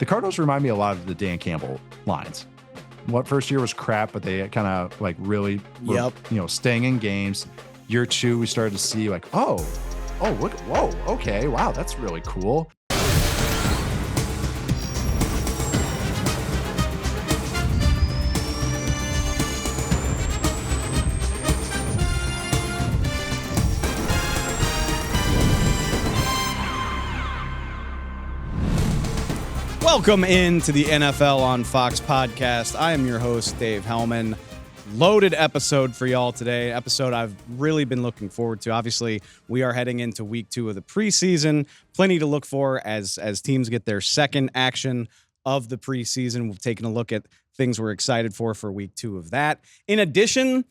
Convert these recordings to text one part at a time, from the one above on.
The Cardinals remind me a lot of the Dan Campbell lines. What first year was crap, but they kind of like really were, staying in games. Year two, we started to see like, oh, look, whoa, okay, wow, that's really cool. Welcome into the NFL on Fox podcast. I am your host, Dave Helman. Loaded episode for y'all today. Episode I've really been looking forward to. Obviously, we are heading into week 2 of the preseason. Plenty to look for as teams get their second action of the preseason. We've taken a look at things we're excited for week 2 of that. In addition, I'm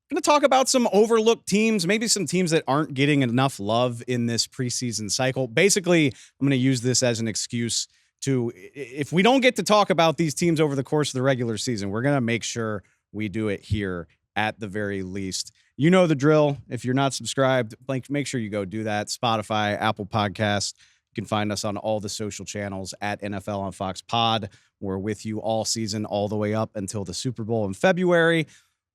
going to talk about some overlooked teams, maybe some teams that aren't getting enough love in this preseason cycle. Basically, I'm going to use this as an excuse to, if we don't get to talk about these teams over the course of the regular season, we're going to make sure we do it here at the very least. You know the drill. If you're not subscribed, make sure you go do that. Spotify, Apple Podcasts. You can find us on all the social channels at NFL on Fox Pod. We're with you all season, all the way up until the Super Bowl in February.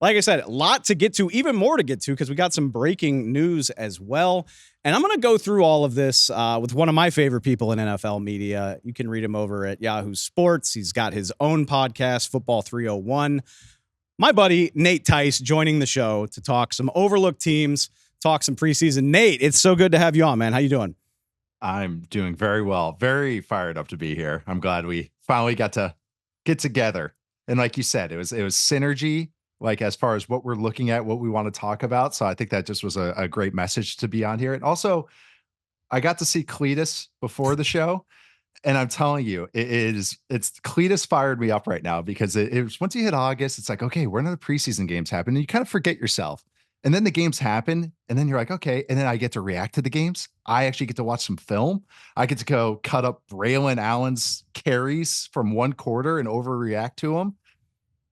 Like I said, a lot to get to, even more to get to, because we got some breaking news as well. And I'm going to go through all of this with one of my favorite people in NFL media. You can read him over at Yahoo Sports. He's got his own podcast, Football 301. My buddy, Nat Tice, joining the show to talk some overlooked teams, talk some preseason. Nate, it's so good to have you on, man. How you doing? I'm doing very well. Very fired up to be here. I'm glad we finally got to get together. And like you said, it was synergy. Like as far as what we're looking at, what we want to talk about. So I think that just was a great message to be on here. And also, I got to see Cletus before the show. And I'm telling you, it's Cletus fired me up right now because it was once you hit August, it's like, okay, when are the preseason games happen? And you kind of forget yourself. And then the games happen. And then you're like, okay. And then I get to react to the games. I actually get to watch some film. I get to go cut up Braylon Allen's carries from one quarter and overreact to them.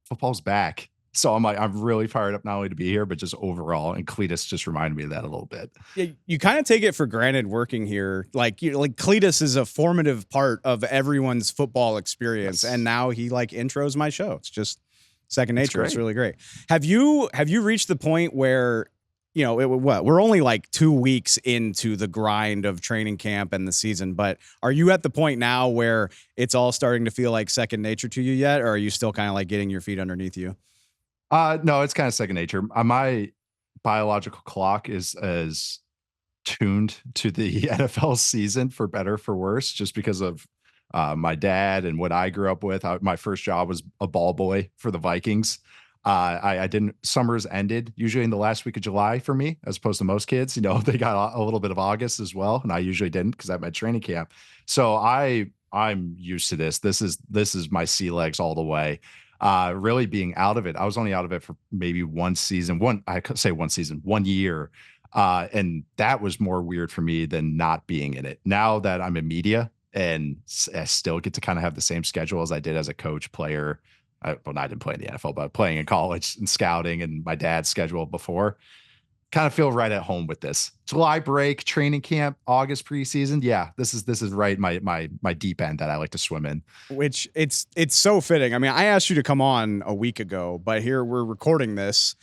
Football's back. So I'm really fired up not only to be here, but just overall. And Cletus just reminded me of that a little bit. Yeah, you kind of take it for granted working here. Like Cletus is a formative part of everyone's football experience. Yes. And now he intros my show. It's just second nature. It's really great. Have you reached the point where, we're only 2 weeks into the grind of training camp and the season, but are you at the point now where it's all starting to feel like second nature to you yet? Or are you still kind of getting your feet underneath you? No, it's kind of second nature. My biological clock is as tuned to the NFL season, for better, for worse, just because of my dad and what I grew up with. My first job was a ball boy for the Vikings. I didn't, summers ended usually in the last week of July for me, as opposed to most kids. They got a little bit of August as well. And I usually didn't because I had my training camp. So I'm used to this. This is my sea legs all the way. Really being out of it. I was only out of it for maybe one year. And that was more weird for me than not being in it. Now that I'm in media and I still get to kind of have the same schedule as I did as a coach, player. I didn't play in the NFL, but playing in college and scouting and my dad's schedule before. Kind of feel right at home with this. July break, training camp, August preseason. Yeah, this is right my deep end that I like to swim in. Which it's so fitting. I mean, I asked you to come on a week ago, but here we're recording this.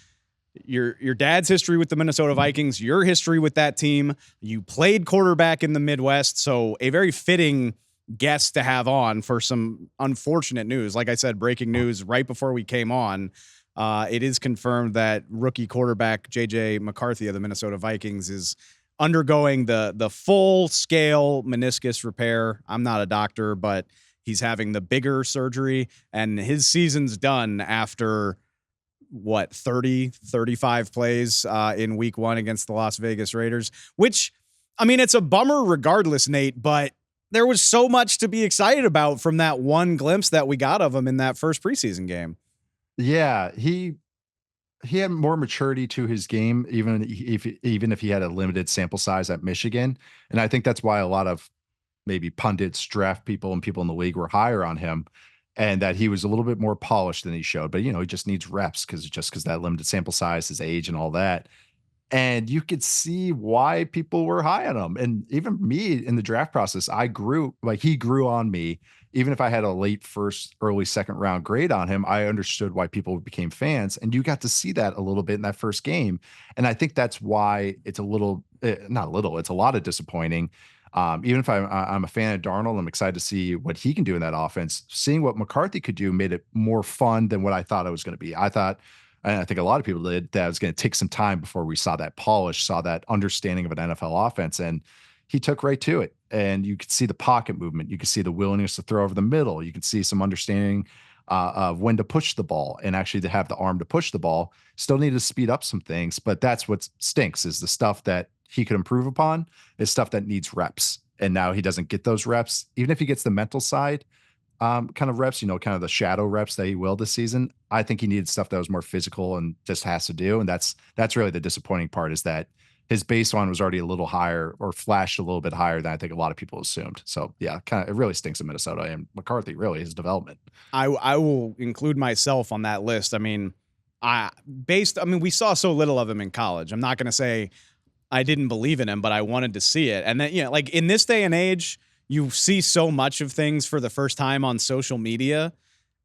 Your dad's history with the Minnesota Vikings, your history with that team. You played quarterback in the Midwest, so a very fitting guest to have on for some unfortunate news. Like I said, breaking news right before we came on. It is confirmed that rookie quarterback J.J. McCarthy of the Minnesota Vikings is undergoing the full-scale meniscus repair. I'm not a doctor, but he's having the bigger surgery, and his season's done after, 35 plays in week 1 against the Las Vegas Raiders, which, I mean, it's a bummer regardless, Nate, but there was so much to be excited about from that one glimpse that we got of him in that first preseason game. Yeah, he had more maturity to his game, even if he had a limited sample size at Michigan. And I think that's why a lot of maybe pundits, draft people, and people in the league were higher on him, and that he was a little bit more polished than he showed. But, he just needs reps because that limited sample size, his age and all that. And you could see why people were high on him. And even me in the draft process, he grew on me. even if I had a late first, early second round grade on him, I understood why people became fans. And you got to see that a little bit in that first game. And I think that's why it's a little, not a little, it's a lot of disappointing. Even if I'm a fan of Darnold, I'm excited to see what he can do in that offense. Seeing what McCarthy could do made it more fun than what I thought it was going to be. I thought, and I think a lot of people did, that it was going to take some time before we saw that polish, saw that understanding of an NFL offense. And he took right to it. And you could see the pocket movement. You could see the willingness to throw over the middle. You could see some understanding of when to push the ball and actually to have the arm to push the ball. Still need to speed up some things, but that's what stinks is the stuff that he could improve upon is stuff that needs reps. And now he doesn't get those reps. Even if he gets the mental side kind of reps, kind of the shadow reps that he will this season, I think he needed stuff that was more physical and just has to do. And that's really the disappointing part is that his baseline was already a little higher or flashed a little bit higher than I think a lot of people assumed. So yeah, it really stinks in Minnesota and McCarthy, really his development. I will include myself on that list. I mean, we saw so little of him in college. I'm not going to say I didn't believe in him, but I wanted to see it. And then, like in this day and age, you see so much of things for the first time on social media.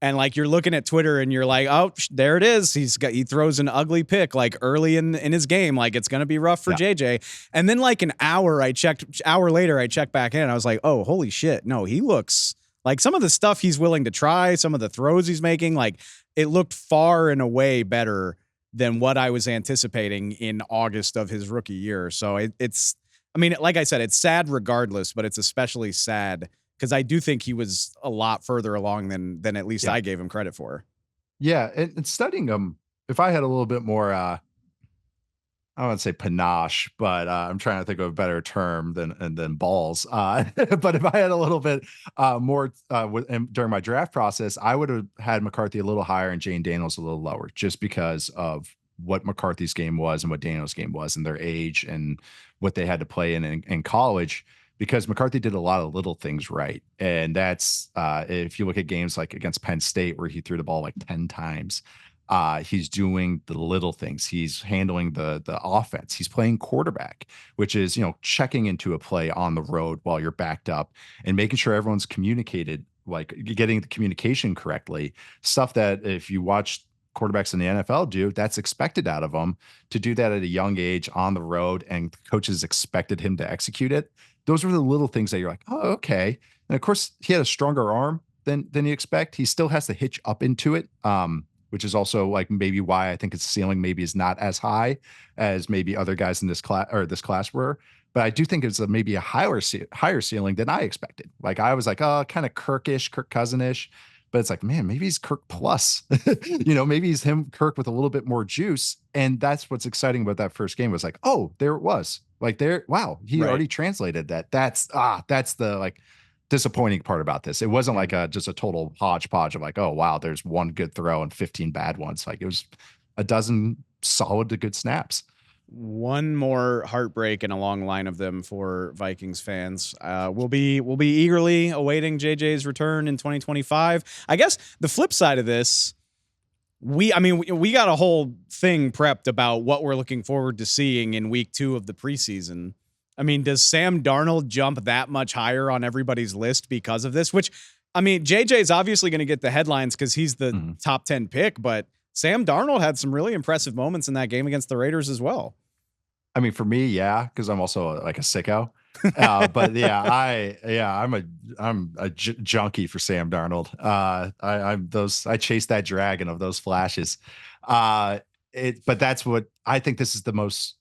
And like you're looking at Twitter and you're like, oh, there it is. He throws an ugly pick like early in his game. Like it's going to be rough for JJ. And then like an hour later, I checked back in and I was like, oh, holy shit. No, he looks like some of the stuff he's willing to try, some of the throws he's making, like it looked far and away better than what I was anticipating in August of his rookie year. So it's, I mean, like I said, it's sad regardless, but it's especially sad because I do think he was a lot further along than at least I gave him credit for. Yeah, and studying him, if I had a little bit more, I don't want to say panache, but I'm trying to think of a better term than balls. But if I had a little bit more during my draft process, I would have had McCarthy a little higher and Jane Daniels a little lower, just because of what McCarthy's game was and what Daniels' game was and their age and what they had to play in college. Because McCarthy did a lot of little things right. And that's if you look at games like against Penn State, where he threw the ball like 10 times, he's doing the little things. He's handling the offense. He's playing quarterback, which is, checking into a play on the road while you're backed up and making sure everyone's communicated, like getting the communication correctly. Stuff that if you watch quarterbacks in the NFL do, that's expected out of them to do that at a young age on the road, and coaches expected him to execute it. Those were the little things that you're like, oh, okay. And of course, he had a stronger arm than you expect. He still has to hitch up into it, which is also like maybe why I think his ceiling maybe is not as high as maybe other guys in this class were. But I do think it's maybe a higher ceiling than I expected. Like I was like, oh, kind of Kirk Cousin-ish. But it's like, man, maybe he's Kirk plus, maybe he's Kirk with a little bit more juice. And that's what's exciting about that first game was like, oh, there it was. Like there, wow, he already translated that. That's the like disappointing part about this. It wasn't like just a total hodgepodge of like, oh, wow, there's one good throw and 15 bad ones. Like it was a dozen solid to good snaps. One more heartbreak and a long line of them for Vikings fans. We'll be eagerly awaiting JJ's return in 2025. I guess the flip side of this, we got a whole thing prepped about what we're looking forward to seeing in week 2 of the preseason. I mean, does Sam Darnold jump that much higher on everybody's list because of this? Which, I mean, JJ is obviously going to get the headlines because he's the top 10 pick, but Sam Darnold had some really impressive moments in that game against the Raiders as well. I mean, for me, yeah, because I'm also like a sicko. But yeah, I'm a junkie for Sam Darnold. I chase that dragon of those flashes. But that's what I think. This is the most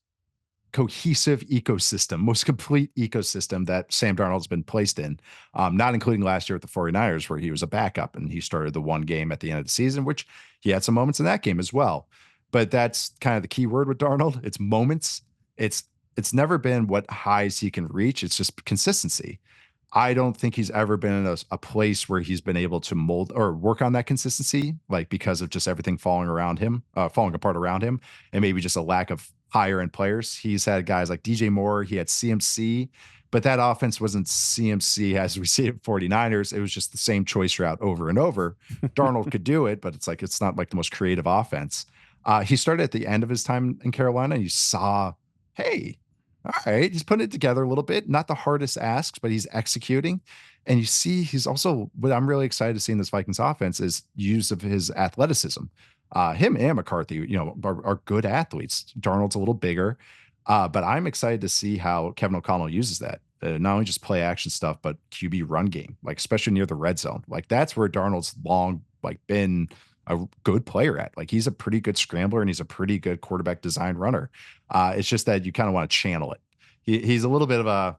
cohesive ecosystem, most complete ecosystem that Sam Darnold's been placed in, not including last year with the 49ers, where he was a backup and he started the one game at the end of the season, which he had some moments in that game as well. But that's kind of the key word with Darnold. It's moments. It's never been what highs he can reach. It's just consistency. I don't think he's ever been in a place where he's been able to mold or work on that consistency, like because of just everything falling apart around him, and maybe just a lack of higher end players. He's had guys like DJ Moore, he had CMC, but that offense wasn't CMC as we see it 49ers. It was just the same choice route over and over. Darnold could do it, but it's not like the most creative offense. He started at the end of his time in Carolina, and you saw, hey, All right, he's putting it together a little bit. Not the hardest asks, but he's executing. And you see, he's also what I'm really excited to see in this Vikings offense is use of his athleticism. Him and McCarthy, are good athletes. Darnold's a little bigger, but I'm excited to see how Kevin O'Connell uses that. Not only just play action stuff, but QB run game, like especially near the red zone. Like that's where Darnold's long been a good player at. Like he's a pretty good scrambler and he's a pretty good quarterback design runner. It's just that you kind of want to channel it. He's a little bit of a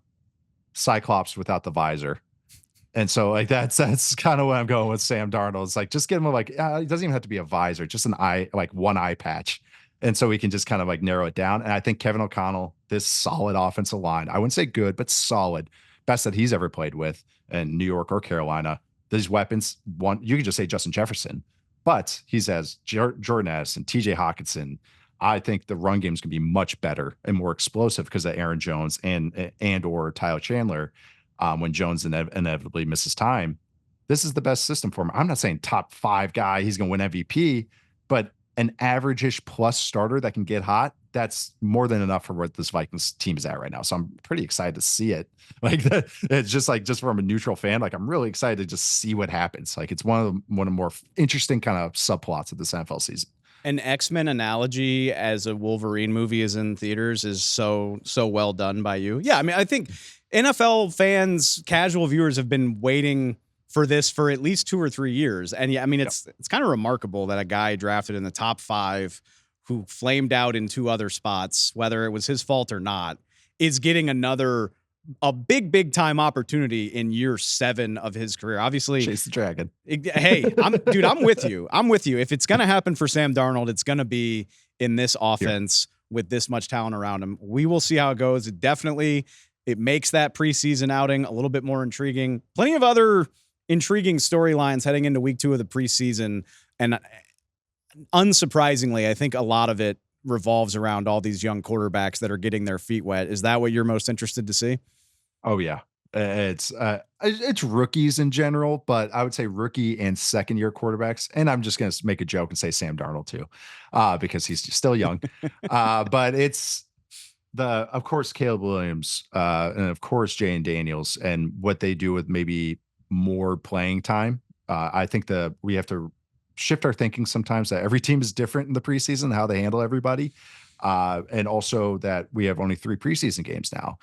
Cyclops without the visor. And so like that's kind of what I'm going with Sam Darnold. It's like just give him it doesn't even have to be a visor, just an eye, like one eye patch. And so we can just kind of like narrow it down. And I think Kevin O'Connell, this solid offensive line, I wouldn't say good, but solid, best that he's ever played with in New York or Carolina. These weapons, you could just say Justin Jefferson, but he's as Jordan Addison, TJ Hawkinson. I think the run game's gonna be much better and more explosive because of Aaron Jones and or Tyler Chandler. When Jones inevitably misses time, this is the best system for him. I'm not saying top 5 guy, he's gonna win MVP, but an average-ish plus starter that can get hot, that's more than enough for what this Vikings team is at right now. So I'm pretty excited to see it. Like it's just from a neutral fan, like I'm really excited to just see what happens. Like it's one of the more interesting kind of subplots of this NFL season. An X-Men analogy as a Wolverine movie is in theaters is so well done by you. Yeah, I mean, I think NFL fans, casual viewers have been waiting for this for at least 2 or 3 years. And yeah, I mean, it's kind of remarkable that a guy drafted in the top 5 who flamed out in 2 other spots, whether it was his fault or not, is getting a big time opportunity in year 7 of his career. Obviously, chase the dragon. Hey, I'm with you. I'm with you. If it's going to happen for Sam Darnold, it's going to be in this offense with this much talent around him. We will see how it goes. It makes that preseason outing a little bit more intriguing. Plenty of other intriguing storylines heading into week 2 of the preseason. And unsurprisingly, I think a lot of it revolves around all these young quarterbacks that are getting their feet wet. Is that what you're most interested to see? Oh yeah. It's rookies in general, but I would say rookie and second year quarterbacks. And I'm just going to make a joke and say Sam Darnold too, because he's still young. But it's of course, Caleb Williams, and of course, Jane Daniels and what they do with maybe more playing time. I think we have to shift our thinking sometimes that every team is different in the preseason, how they handle everybody. And also that we have only 3 preseason games now.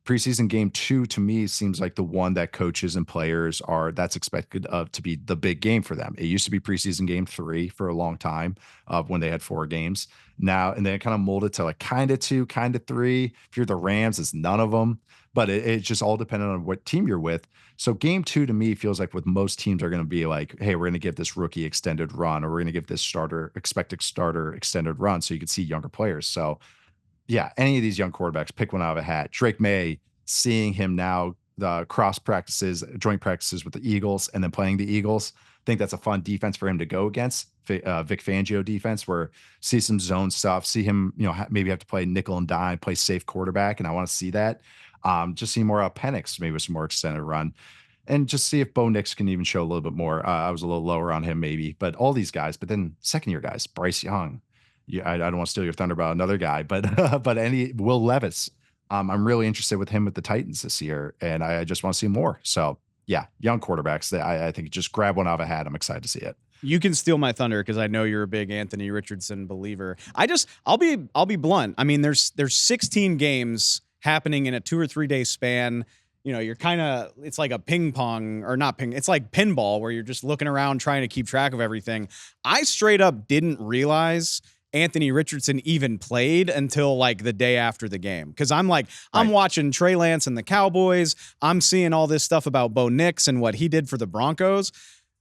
Preseason game 2 to me seems like the one that coaches and players that's expected to be the big game for them. It used to be preseason game 3 for a long time when they had 4 games now, and then it kind of molded to like kind of 2, kind of 3. If you're the Rams, it's none of them, but it's just all dependent on what team you're with. So game 2 to me feels like with most teams are going to be like, hey, we're going to give this rookie extended run, or we're going to give this expected starter extended run. So you can see younger players. So yeah, any of these young quarterbacks, pick one out of a hat. Drake May, seeing him now, the joint practices with the Eagles and then playing the Eagles. I think that's a fun defense for him to go against. Vic Fangio defense, where see some zone stuff, see him, maybe have to play nickel and dime, play safe quarterback. And I want to see that. Just see more Penix, maybe with some more extended run. And just see if Bo Nix can even show a little bit more. I was a little lower on him maybe, but all these guys, but then second year guys, Bryce Young. Yeah, I don't want to steal your thunder about another guy, but Will Levis. I'm really interested with him with the Titans this year, and I just want to see more. So yeah, young quarterbacks. I think just grab one out of a hat. I'm excited to see it. You can steal my thunder because I know you're a big Anthony Richardson believer. I'll be blunt. I mean, there's 16 games happening in a 2 or 3 day span. You're it's like a ping pong or not ping. It's like pinball where you're just looking around trying to keep track of everything. I straight up didn't realize Anthony Richardson even played until like the day after the game. Cause I'm watching Trey Lance and the Cowboys. I'm seeing all this stuff about Bo Nix and what he did for the Broncos.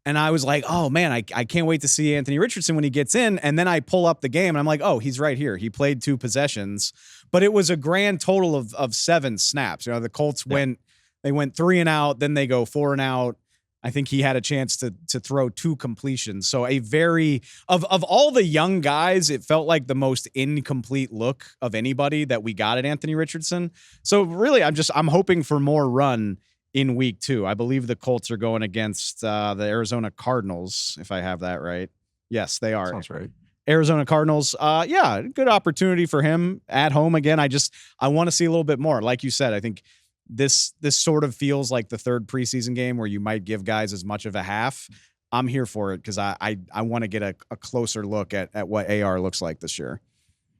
And I was like, oh man, I can't wait to see Anthony Richardson when he gets in. And then I pull up the game and I'm like, oh, he's right here. He played 2 possessions, but it was a grand total of 7 snaps. The Colts went 3 and out, then they go 4 and out. I think he had a chance to throw 2 completions. So of all the young guys, it felt like the most incomplete look of anybody that we got at Anthony Richardson. So really, I'm hoping for more run in week 2. I believe the Colts are going against the Arizona Cardinals, if I have that right. Yes, they are. Sounds right. Arizona Cardinals. Yeah, good opportunity for him at home again. I want to see a little bit more. Like you said, I think this sort of feels like the third preseason game where you might give guys as much of a half. I'm here for it because I want to get a closer look at what AR looks like this year.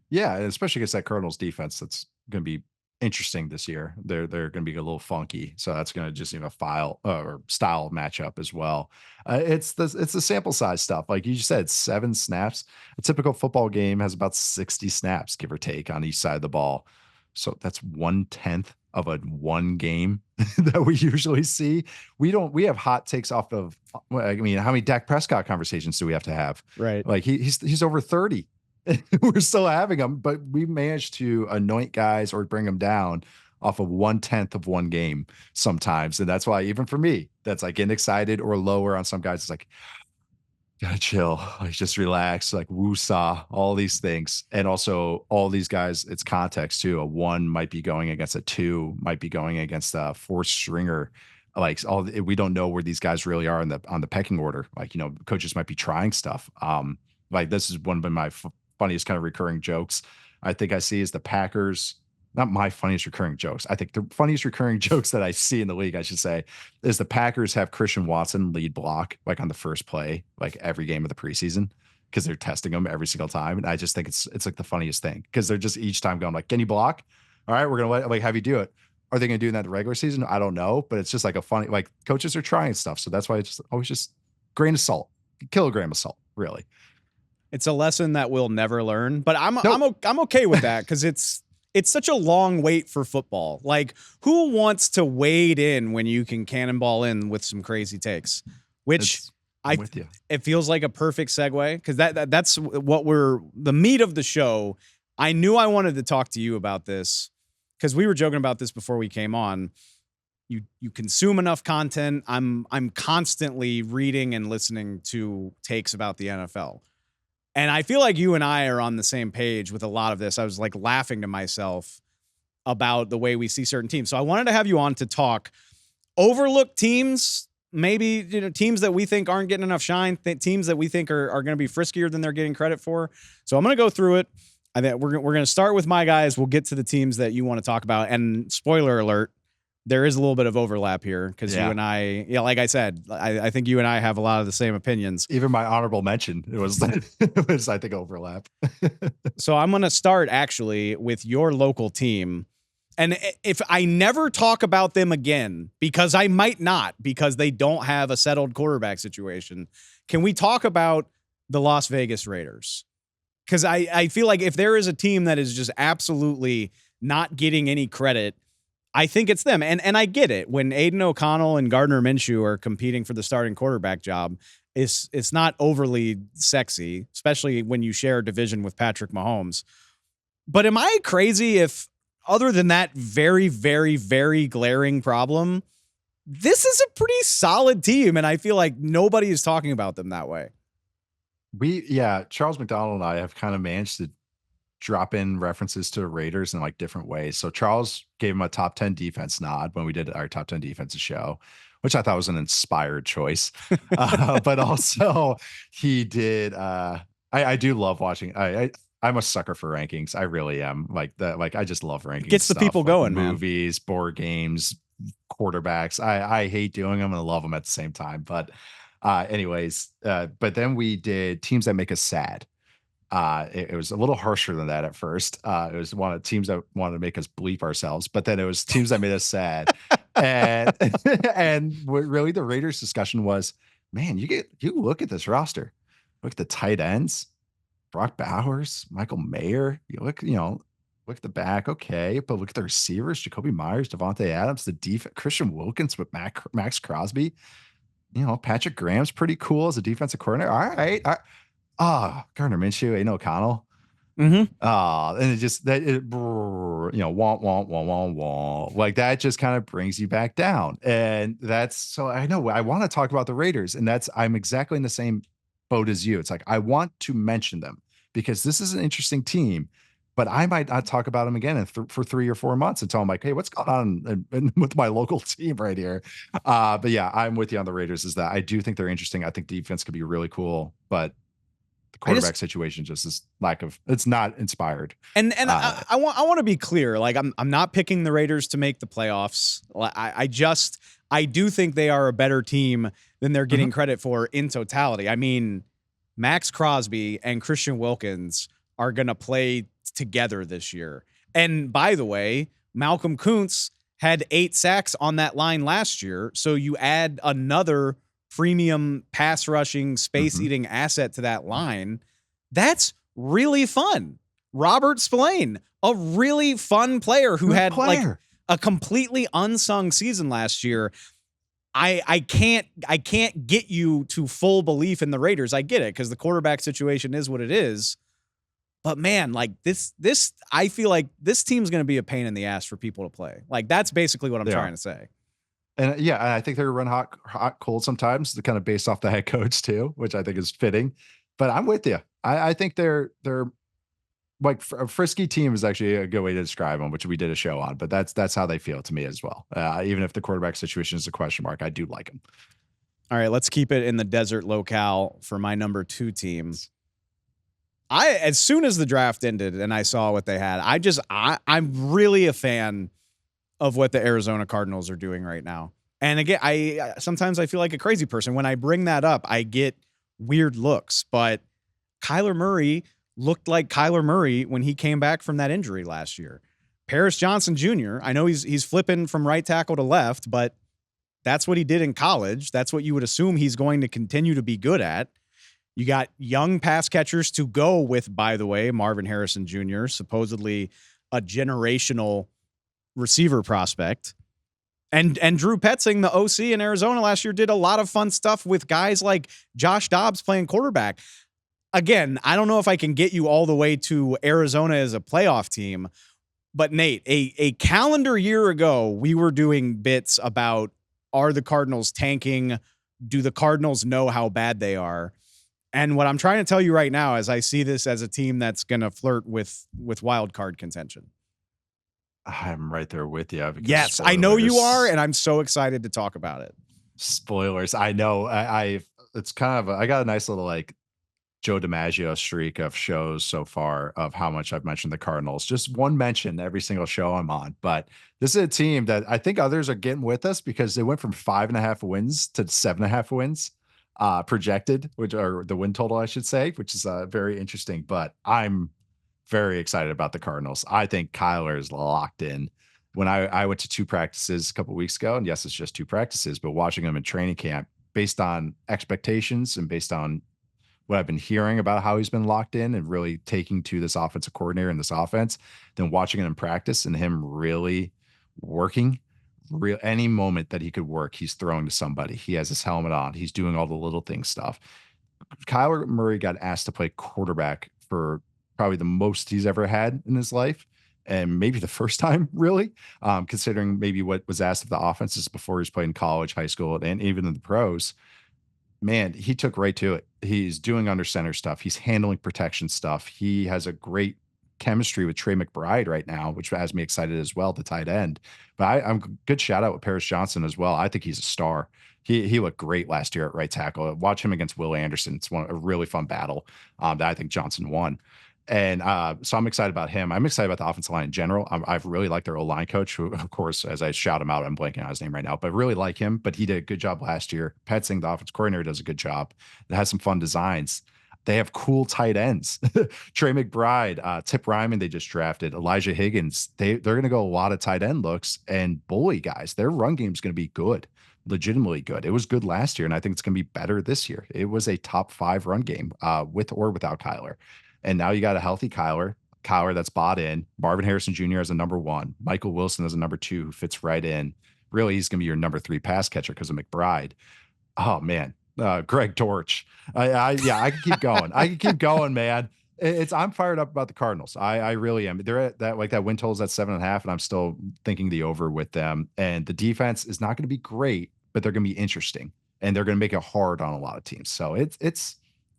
Yeah, and especially against that Cardinals defense, that's going to be interesting this year. They're going to be a little funky, so that's going to just file or style matchup as well. It's the sample size stuff, like you said, 7 snaps. A typical football game has about 60 snaps, give or take, on each side of the ball. So that's 1/10 of a one game that we usually see. We have hot takes off of. I mean, how many Dak Prescott conversations do we have to have? Right, like he's over 30. We're still having them, but we managed to anoint guys or bring them down off of 1/10 of one game sometimes. And that's why, even for me, that's like getting excited or lower on some guys. It's like, gotta chill, like just relax, like woo-saw, all these things. And also all these guys, it's context too. A 1 might be going against a 2, might be going against a 4th stringer. Like we don't know where these guys really are on the pecking order. Like, coaches might be trying stuff. Like this is one of my funniest kind of recurring jokes I think I see is the Packers. Not my funniest recurring jokes. I think the funniest recurring jokes that I see in the league, I should say, is the Packers have Christian Watson lead block like on the first play, like every game of the preseason, because they're testing him every single time. And I just think it's like the funniest thing, because they're just each time going like, can you block? All right, we're gonna have you do it. Are they gonna do that in the regular season? I don't know, but it's just like a funny, like, coaches are trying stuff. So that's why it's always just grain of salt, kilogram of salt, really. it's a lesson that we'll never learn, but Nope. I'm okay with that because it's such a long wait for football. Like, who wants to wade in when you can cannonball in with some crazy takes? Which I'm with you. it feels like a perfect segue, because that's what the meat of the show. I knew I wanted to talk to you about this because we were joking about this before we came on. You consume enough content. I'm constantly reading and listening to takes about the NFL. And I feel like you and I are on the same page with a lot of this. I was like laughing to myself about the way we see certain teams. So I wanted to have you on to talk overlooked teams, maybe teams that we think aren't getting enough shine, teams that we think are going to be friskier than they're getting credit for. So I'm going to go through it. I think we're going to start with my guys. We'll get to the teams that you want to talk about. And spoiler alert, there is a little bit of overlap here because you and I, like I said, I think you and I have a lot of the same opinions. Even my honorable mention, it was I think, overlap. So I'm going to start actually with your local team. And if I never talk about them again, because I might not, because they don't have a settled quarterback situation, can we talk about the Las Vegas Raiders? Because I feel like if there is a team that is just absolutely not getting any credit, I think it's them. And I get it. When Aiden O'Connell and Gardner Minshew are competing for the starting quarterback job, it's not overly sexy, especially when you share a division with Patrick Mahomes. But am I crazy if, other than that very, very, very glaring problem, this is a pretty solid team, and I feel like nobody is talking about them that way? Charles McDonald and I have kind of managed to drop in references to the Raiders in like different ways. So Charles gave him a top 10 defense nod when we did our top 10 defenses show, which I thought was an inspired choice. But also he did, I do love watching. I'm a sucker for rankings. I really am. Like that. Like, I just love rankings. Gets the stuff, people like going, movies, board games, quarterbacks. I hate doing them and I love them at the same time. But but then we did teams that make us sad. It was a little harsher than that at first. It was one of teams that wanted to make us bleep ourselves, but then it was teams that made us sad. And and what really the Raiders discussion was, man, you look at this roster, look at the tight ends, Brock Bowers, Michael Mayer. You look at the back, okay, but look at the receivers, Jacoby Myers, Devontae Adams, the defense, Christian Wilkins with Max Crosby. Patrick Graham's pretty cool as a defensive coordinator. All right. Gardner Minshew, Aiden O'Connell. Mm-hmm. And it just wah. Like, that just kind of brings you back down. And that's, so I know I want to talk about the Raiders, and I'm exactly in the same boat as you. It's like, I want to mention them because this is an interesting team, but I might not talk about them again for 3 or 4 months until I'm like, hey, what's going on with my local team right here? But yeah, I'm with you on the Raiders, is that I do think they're interesting. I think defense could be really cool, but The quarterback situation just is it's not inspired. And I want to be clear. Like I'm not picking the Raiders to make the playoffs. I do think they are a better team than they're getting credit for in totality. I mean, Max Crosby and Christian Wilkins are going to play together this year. And by the way, Malcolm Kuntz had 8 sacks on that line last year. So you add another premium pass rushing, space eating asset to that line. That's really fun. Robert Spillane, a really fun player who had like a completely unsung season last year. I can't get you to full belief in the Raiders. I get it because the quarterback situation is what it is. But man, like this, I feel like this team's going to be a pain in the ass for people to play. Like that's basically what I'm trying to say. And I think they run hot, cold sometimes, kind of based off the head coach too, which I think is fitting. But I'm with you. I think they're like a frisky team is actually a good way to describe them, which we did a show on. But that's how they feel to me as well. Even if the quarterback situation is a question mark, I do like them. All right, let's keep it in the desert locale for my number 2 team. As soon as the draft ended and I saw what they had, I'm really a fan of what the Arizona Cardinals are doing right now. And again, sometimes I feel like a crazy person when I bring that up. I get weird looks, but Kyler Murray looked like Kyler Murray when he came back from that injury last year. Paris Johnson Jr., I know he's flipping from right tackle to left, but that's what he did in college. That's what you would assume he's going to continue to be good at. You got young pass catchers to go with, by the way, Marvin Harrison Jr., supposedly a generational receiver prospect. And Drew Petzing, the OC in Arizona last year, did a lot of fun stuff with guys like Josh Dobbs playing quarterback. Again, I don't know if I can get you all the way to Arizona as a playoff team, but Nate, a calendar year ago, we were doing bits about, are the Cardinals tanking? Do the Cardinals know how bad they are? And what I'm trying to tell you right now is I see this as a team that's going to flirt with wild card contention. I'm right there with you. Yes, spoilers. I know you are, and I'm so excited to talk about it. Spoilers. I know. It's kind of I got a nice little like Joe DiMaggio streak of shows so far of how much I've mentioned the Cardinals. Just one mention every single show I'm on. But this is a team that I think others are getting with us because they went from 5.5 wins to 7.5 wins. Projected, which are the win total, I should say, which is very interesting. But I'm very excited about the Cardinals. I think Kyler is locked in. When I went to 2 practices a couple of weeks ago, and yes, it's just 2 practices, but watching them in training camp, based on expectations and based on what I've been hearing about how he's been locked in and really taking to this offensive coordinator and this offense, then watching him in practice and him really working. Any moment that he could work, he's throwing to somebody. He has his helmet on. He's doing all the little thing stuff. Kyler Murray got asked to play quarterback for probably the most he's ever had in his life, and maybe the first time, really, considering maybe what was asked of the offenses before he was playing college, high school, and even in the pros. Man, he took right to it. He's doing under center stuff. He's handling protection stuff. He has a great chemistry with Trey McBride right now, which has me excited as well, the tight end. But I'm good shout out with Paris Johnson as well. I think he's a star. He looked great last year at right tackle. Watch him against Will Anderson. It's a really fun battle that I think Johnson won. And so I'm excited about him. I'm excited about the offensive line in general. I've really liked their O-line coach, who, of course, as I shout him out, I'm blanking on his name right now, but really like him. But he did a good job last year. Petzing, the offensive coordinator, does a good job. It has some fun designs. They have cool tight ends. Trey McBride, Tip Ryman, they just drafted. Elijah Higgins. They're going to go a lot of tight end looks. And boy, guys, their run game is going to be good, legitimately good. It was good last year, and I think it's going to be better this year. It was a top 5 run game with or without Kyler. And now you got a healthy Kyler that's bought in. Marvin Harrison Jr. as a number 1. Michael Wilson as a number 2 who fits right in. Really, he's going to be your number 3 pass catcher because of McBride. Oh, man. Greg Dortch. I can keep going. I can keep going, man. I'm fired up about the Cardinals. I really am. They're at that, like that win total is at 7.5, and I'm still thinking the over with them. And the defense is not going to be great, but they're going to be interesting, and they're going to make it hard on a lot of teams. So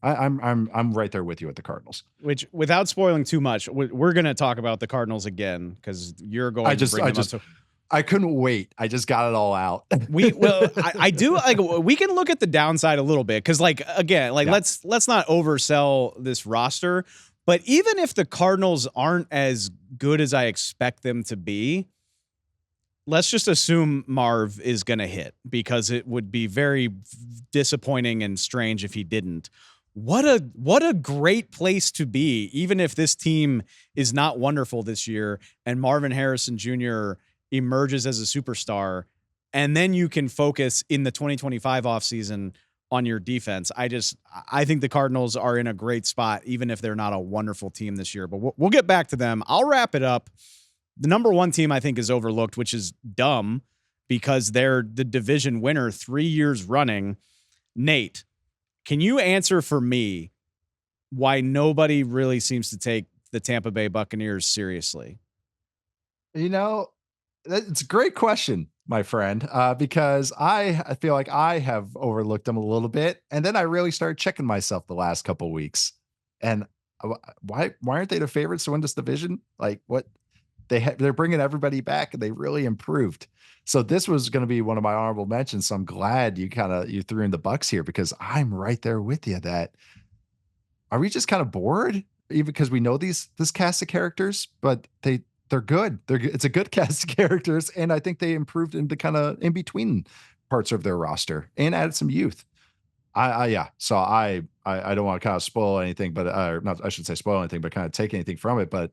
I'm right there with you at the Cardinals. Which, without spoiling too much, we're going to talk about the Cardinals again because you're going to bring them up. I couldn't wait. I just got it all out. I do like, we can look at the downside a little bit because, like, again, like, Yeah. let's not oversell this roster. But even if the Cardinals aren't as good as I expect them to be, let's just assume Marv is going to hit, because it would be very disappointing and strange if he didn't. What a great place to be, even if this team is not wonderful this year and Marvin Harrison Jr. emerges as a superstar, and then you can focus in the 2025 offseason on your defense. I think the Cardinals are in a great spot, even if they're not a wonderful team this year. But we'll get back to them. I'll wrap it up. The number one team I think is overlooked, which is dumb because they're the division winner 3 years running. Nate, can you answer for me why nobody really seems to take the Tampa Bay Buccaneers seriously? You know, it's a great question, my friend, because I feel like I have overlooked them a little bit, and then I really started checking myself the last couple weeks. And why aren't they the favorites to win this division? Like, what they're bringing everybody back, and they really improved. So this was going to be one of my honorable mentions. So I'm glad you threw in the Bucks here, because I'm right there with you. That are we just kind of bored, even because we know this cast of characters, but they're good. It's a good cast of characters, and I think they improved in the kind of in between parts of their roster and added some youth. Yeah. So I don't want to kind of spoil anything, but not, I should say spoil anything, but kind of take anything from it. But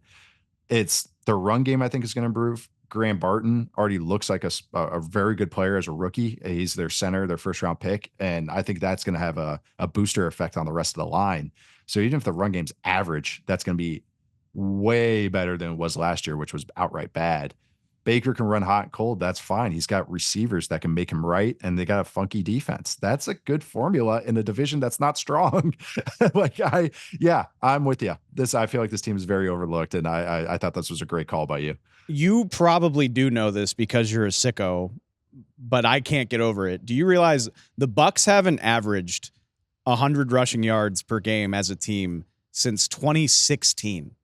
it's the run game, I think, is going to improve. Graham Barton already looks like a very good player as a rookie. He's their center, their first round pick. And I think that's going to have a booster effect on the rest of the line. So even if the run game's average, that's going to be way better than it was last year, which was outright bad. Baker can run hot and cold. That's fine. He's got receivers that can make him right, and they got a funky defense. That's a good formula in a division that's not strong. I'm with you. I feel like this team is very overlooked, and I thought this was a great call by you. You probably do know this because you're a sicko, but I can't get over it. Do you realize the Bucks haven't averaged 100 rushing yards per game as a team since 2016?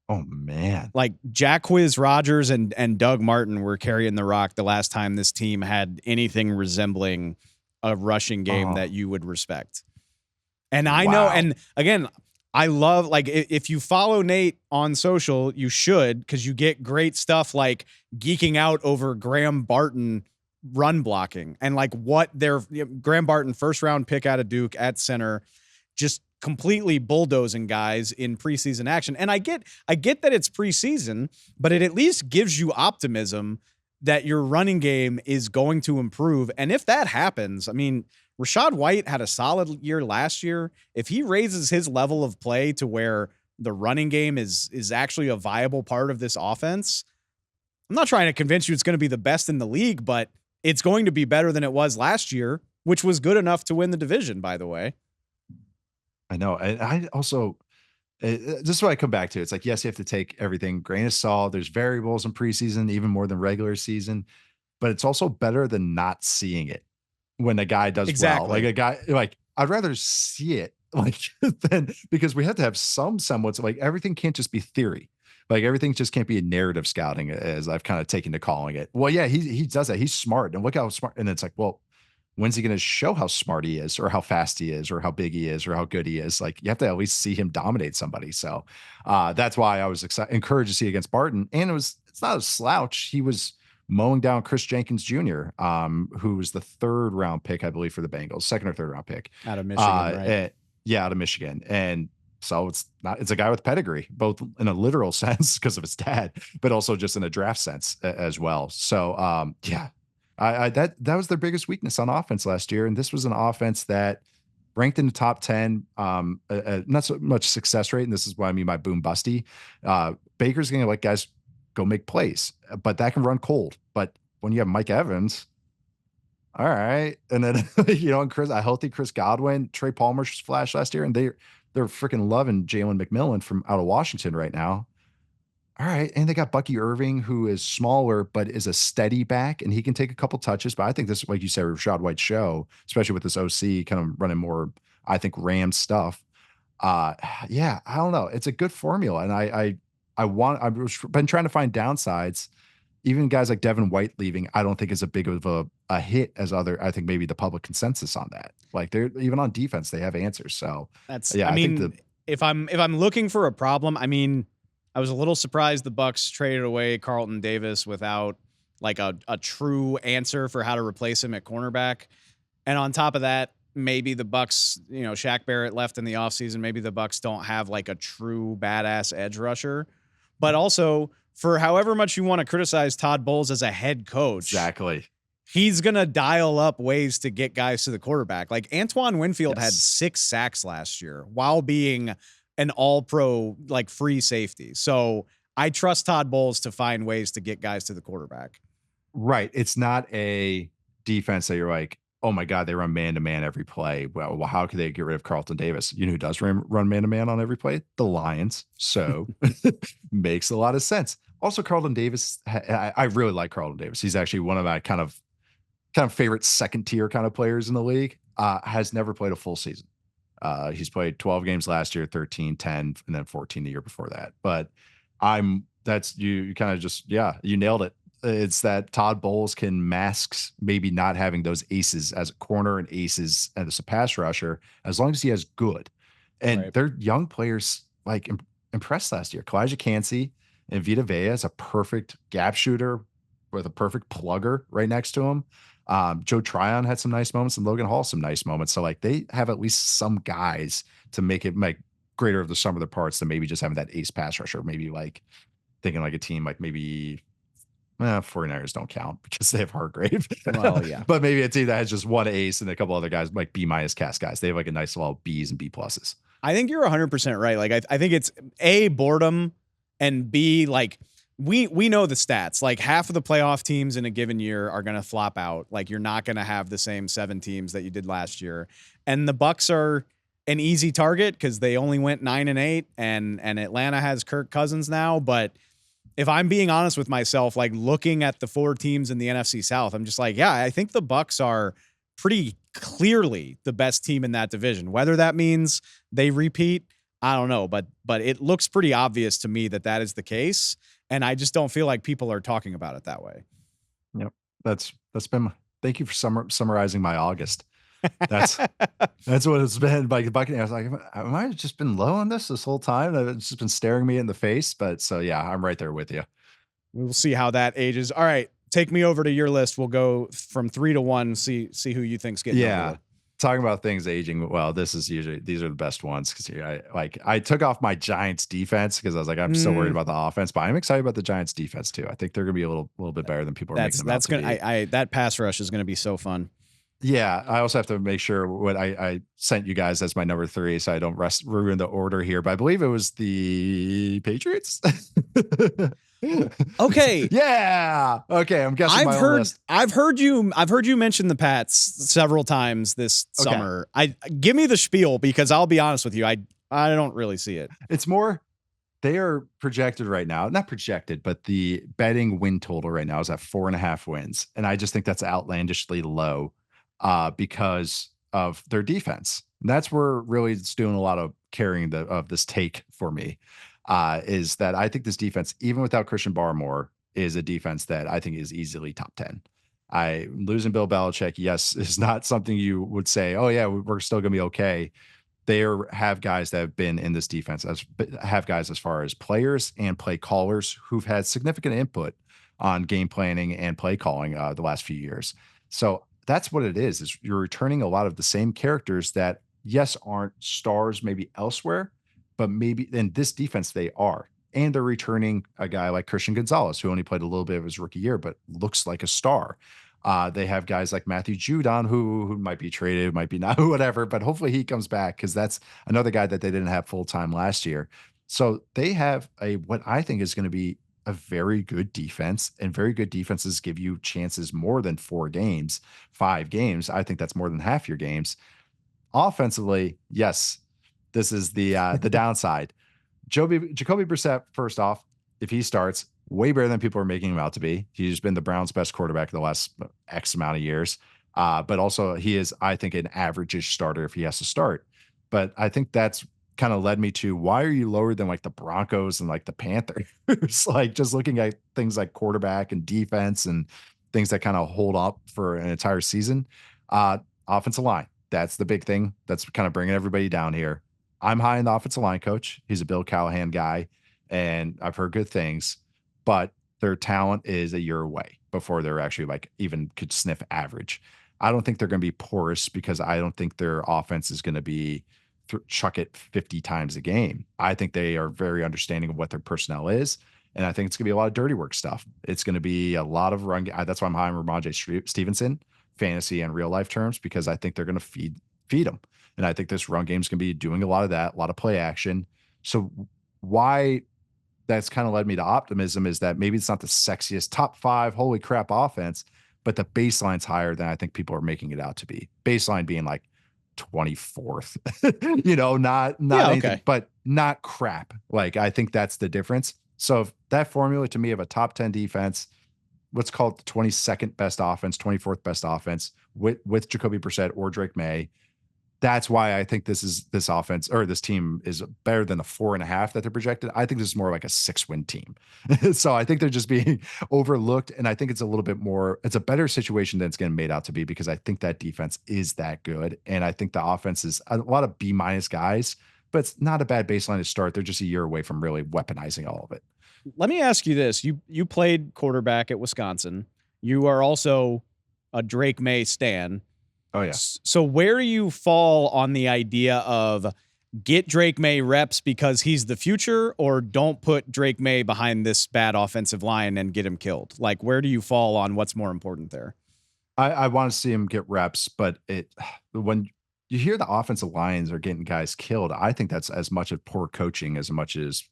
Oh man. Like Jacquizz Rodgers and Doug Martin were carrying the rock the last time this team had anything resembling a rushing game that you would respect. And I know, and again, I love, like, if you follow Nate on social, you should, because you get great stuff like geeking out over Graham Barton run blocking and like what their Graham Barton first round pick out of Duke at center, just completely bulldozing guys in preseason action. And I get that it's preseason, but it at least gives you optimism that your running game is going to improve. And if that happens, I mean, Rachaad White had a solid year last year. If he raises his level of play to where the running game is actually a viable part of this offense, I'm not trying to convince you it's going to be the best in the league, but it's going to be better than it was last year, which was good enough to win the division, by the way. I know. And I also, this is what I come back to. It's like, yes, you have to take everything grain of salt. There's variables in preseason, even more than regular season, but it's also better than not seeing it when a guy does well. Like a guy, like I'd rather see it like than, because we have to have some semblance of, like, everything can't just be theory. Like everything just can't be a narrative scouting, as I've kind of taken to calling it. Well, yeah, he does that. He's smart, and look how smart. And it's like, well, when's he going to show how smart he is, or how fast he is, or how big he is, or how good he is? Like, you have to at least see him dominate somebody. So that's why I was encouraged to see against Barton. And it's not a slouch. He was mowing down Chris Jenkins Jr., who was the third round pick, I believe, for the Bengals, second or third round pick out of Michigan, right? Out of Michigan. And so it's a guy with pedigree, both in a literal sense because of his dad, but also just in a draft sense as well. So that was their biggest weakness on offense last year. And this was an offense that ranked in the top 10, not so much success rate. And this is what I mean by boom busty. Baker's going to let guys go make plays, but that can run cold. But when you have Mike Evans, all right. And then, and a healthy Chris Godwin, Trey Palmer's flash last year, and they're freaking loving Jalen McMillan from out of Washington right now. All right. And they got Bucky Irving, who is smaller, but is a steady back, and he can take a couple touches. But I think this, like you said, Rachaad White show, especially with this OC kind of running more, I think, Rams stuff. I don't know. It's a good formula. And I've been trying to find downsides. even guys like Devin White leaving, I don't think is a big of a hit as I think maybe the public consensus on that. Like they're even on defense, they have answers. So I mean, if I'm looking for a problem, I mean, I was a little surprised the Bucs traded away Carlton Davis without like a true answer for how to replace him at cornerback. And on top of that, maybe the Bucs, Shaq Barrett left in the offseason. Maybe the Bucs don't have like a true badass edge rusher. But also, for however much you want to criticize Todd Bowles as a head coach, exactly, he's going to dial up ways to get guys to the quarterback. Like Antoine Winfield had 6 sacks last year while being an all-pro, like free safety. So I trust Todd Bowles to find ways to get guys to the quarterback. Right. It's not a defense that you're like, oh my God, they run man-to-man every play. Well, how could they get rid of Carlton Davis? You know who does run man-to-man on every play? The Lions. So makes a lot of sense. Also, Carlton Davis, I really like Carlton Davis. He's actually one of my kind of favorite second-tier kind of players in the league. Has never played a full season. He's played 12 games last year, 13, 10, and then 14 the year before that. But you kind of just, you nailed it. It's that Todd Bowles can mask maybe not having those aces as a corner and aces as a pass rusher, as long as he has good. And Right. They're young players like impressed last year. Kalijah Cansey and Vita Vea is a perfect gap shooter with a perfect plugger right next to him. Joe Tryon had some nice moments and Logan Hall some nice moments. So like they have at least some guys to make it like greater of the sum of their parts than maybe just having that ace pass rusher. Maybe like thinking like a team like maybe 49ers don't count because they have Hargrave. Well, yeah. But maybe a team that has just one ace and a couple other guys like B- cast guys. They have like a nice little B's and B pluses. I think you're 100% right. Like I think it's A, boredom, and B, like we know the stats. Like half of the playoff teams in a given year are going to flop out. Like you're not going to have the same 7 teams that you did last year. And the Bucs are an easy target because they only went 9-8 and Atlanta has Kirk Cousins now. But if I'm being honest with myself, like looking at the 4 teams in the NFC South, I'm just like, I think the Bucs are pretty clearly the best team in that division. Whether that means they repeat, I don't know, but it looks pretty obvious to me that is the case, and I just don't feel like people are talking about it that way. Yep, that's been. Thank you for summarizing my August. That's what it's been. Like the Buccaneers, like, am I just been low on this whole time? It's just been staring me in the face. But so yeah, I'm right there with you. We'll see how that ages. All right, take me over to your list. We'll go from 3 to 1. See who you think's getting. Yeah, talking about things aging. Well, these are the best ones because I took off my Giants defense because I was like, I'm still worried about the offense, but I'm excited about the Giants defense too. I think they're gonna be a little bit better than people are making them out to be. That pass rush is gonna be so fun. Yeah, I also have to make sure what I sent you guys as my number 3, so I don't ruin the order here. But I believe it was the Patriots. Okay. Yeah. Okay. I'm guessing I've heard you mention the Pats several times this summer. Give me the spiel because I'll be honest with you, I don't really see it. It's more. They are projected right now, not projected, but the betting win total right now is at 4.5 wins, and I just think that's outlandishly low. Because of their defense. And that's where really it's doing a lot of carrying of this take for me, is that I think this defense, even without Christian Barmore, is a defense that I think is easily top 10. Losing Bill Belichick, yes, is not something you would say, oh yeah, we're still going to be okay. They have guys that have been in this defense, have guys as far as players and play callers who've had significant input on game planning and play calling the last few years. So that's what it is you're returning a lot of the same characters that, yes, aren't stars maybe elsewhere, but maybe in this defense they are. And they're returning a guy like Christian Gonzalez, who only played a little bit of his rookie year, but looks like a star. They have guys like Matthew Judon, who might be traded, might be not, whatever, but hopefully he comes back because that's another guy that they didn't have full time last year. So they have what I think is going to be a very good defense, and very good defenses give you chances more than 4 games, 5 games. I think that's more than half your games. Offensively, yes, this is the downside. Jacoby Brissett, first off, if he starts, way better than people are making him out to be. He's been the Browns' best quarterback the last X amount of years. But also he is, I think, an average-ish starter if he has to start. But I think that's kind of led me to, why are you lower than like the Broncos and like the Panthers? Like just looking at things like quarterback and defense and things that kind of hold up for an entire season. Offensive line, that's the big thing. That's kind of bringing everybody down here. I'm high in the offensive line coach. He's a Bill Callahan guy, and I've heard good things, but their talent is a year away before they're actually like even could sniff average. I don't think they're going to be porous because I don't think their offense is going to be chuck it 50 times a game. I think they are very understanding of what their personnel is. And I think it's going to be a lot of dirty work stuff. It's going to be a lot of run. That's why I'm high on Ramondre Stevenson, fantasy and real life terms, because I think they're going to feed them. And I think this run game is going to be doing a lot of that, a lot of play action. So why that's kind of led me to optimism is that maybe it's not the sexiest top 5, holy crap offense, but the baseline's higher than I think people are making it out to be. Baseline being like 24th, not anything, okay. but not crap. Like, I think that's the difference. So if that formula to me of a top 10 defense, let's call it the 22nd best offense, 24th best offense with Jacoby Brissett or Drake May. That's why I think this offense or this team is better than the 4.5 that they're projected. I think this is more like a 6-win team. So I think they're just being overlooked. And I think it's a better situation than it's getting made out to be, because I think that defense is that good. And I think the offense is a lot of B- guys, but it's not a bad baseline to start. They're just a year away from really weaponizing all of it. Let me ask you this. You played quarterback at Wisconsin. You are also a Drake May stan. Oh, yeah. So where do you fall on the idea of get Drake May reps because he's the future, or don't put Drake May behind this bad offensive line and get him killed? Like, where do you fall on what's more important there? I want to see him get reps, but when you hear the offensive lines are getting guys killed, I think that's as much of poor coaching as much as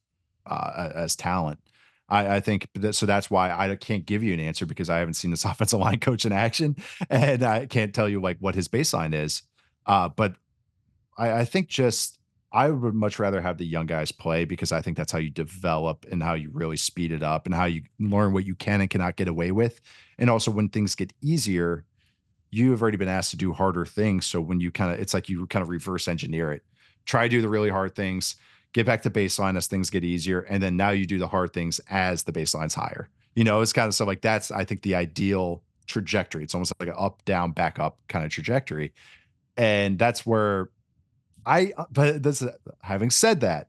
talent. I think so. That's why I can't give you an answer, because I haven't seen this offensive line coach in action, and I can't tell you like what his baseline is. But I think I would much rather have the young guys play, because I think that's how you develop and how you really speed it up and how you learn what you can and cannot get away with. And also when things get easier, you have already been asked to do harder things. So when it's like you kind of reverse engineer it, try to do the really hard things, get back to baseline as things get easier. And then now you do the hard things as the baseline's higher. It's kind of stuff like that's, I think, the ideal trajectory. It's almost like an up, down, back up kind of trajectory. And that's where having said that,